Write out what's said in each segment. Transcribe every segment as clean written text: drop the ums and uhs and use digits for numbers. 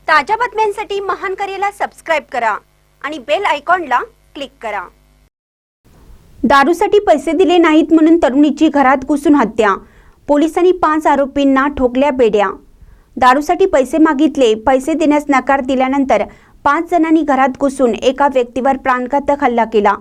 ताज्या बातम्यांसाठी महान करेला सबस्क्राइब करा आणि बेल आयकॉनला क्लिक करा। दारूसाठी पैसे दिले नाहीत म्हणून तरुणीची घरात घुसून हत्या। पोलिसांनी 5 आरोपींना ठोकल्या बेड्या। दारूसाठी पैसे मागितले, पैसे देण्यास नकार दिल्यानंतर 5 जणांनी घरात घुसून एका व्यक्तीवर प्राणघातक हल्ला केला।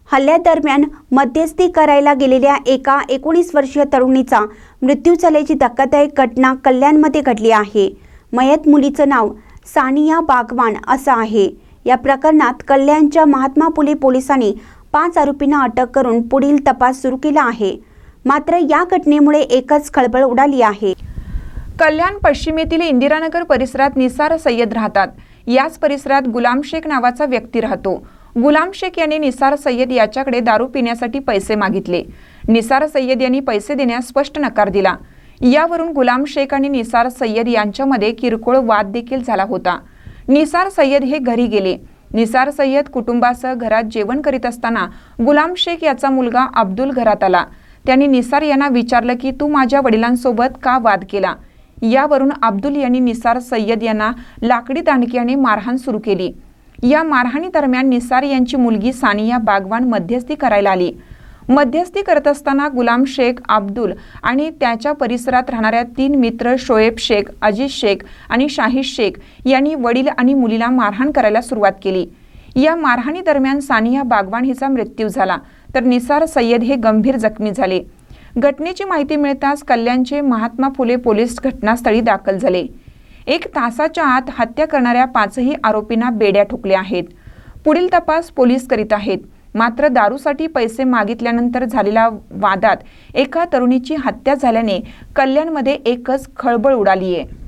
हल्ल्यादरम्यान मध्यस्थी करायला गेलेल्या एका 19 वर्षीय तरुणीचा मृत्यू झाल्याची धक्कादायक घटना कल्याणमध्ये घडली आहे। मयत मुलीचं नाव सानिया बागवान असं आहे। या प्रकरणात कल्याणच्या महात्मा फुले पोलिसांनी 5 आरोपींना अटक करून पुढील तपास सुरू केला आहे। मात्र या घटनेमुळे एकच खळबळ उडाली आहे। कल्याण पश्चिमेतील इंदिरानगर परिसरात निसार सय्यद राहतात। याच परिसरात गुलाम शेख नावाचा व्यक्ती राहतो। गुलाम शेख यांनी निसार सय्यद याच्याकडे दारू पिण्यासाठी पैसे मागितले। निसार सय्यद यांनी पैसे देण्यास स्पष्ट नकार दिला। यावरून गुलाम शेख आणि निसार सय्यद यांच्यामध्ये किरकोळ वाद देखील झाला होता। निसार सय्यद हे घरी गेले। निसार सय्यद कुटुंबासह घरात जेवण करीत असताना गुलाम शेख याचा मुलगा अब्दुल घरात आला। त्यांनी निसार यांना विचारलं की तू माझ्या वडिलांसोबत का वाद केला। यावरून अब्दुल यांनी निसार सय्यद यांना लाकडी दांडक्याने मारहाण सुरू केली। या मारहाणी दरम्यान निसार यांची मुलगी सानिया बागवान मध्यस्थी करायला आली। मध्यस्थी करत असताना गुलाम शेख, अब्दुल आणि त्याच्या परिसरात राहणाऱ्या 3 मित्र शोएब शेख, अजीज शेख आणि शाहीद शेख यांनी वडील आणि मुलीला मारहाण करायला सुरुवात केली। या मारहाणी दरम्यान सानिया बागवान हिचा मृत्यू झाला, तर निसार सय्यद हे गंभीर जखमी झाले। घटनेची माहिती मिळताच कल्याणचे महात्मा फुले पोलीस घटनास्थळी दाखल झाले। 1 तासाच्या आत हत्या करणाऱ्या 5ही आरोपींना बेड्या ठोकल्या आहेत। पुढील तपास पोलीस करीत आहेत। मात्र दारूसाठी पैसे मागितल्यानंतर झालेल्या वादात एका तरुणीची हत्या झाल्याने कल्याणमध्ये एकच खळबळ उडाली आहे।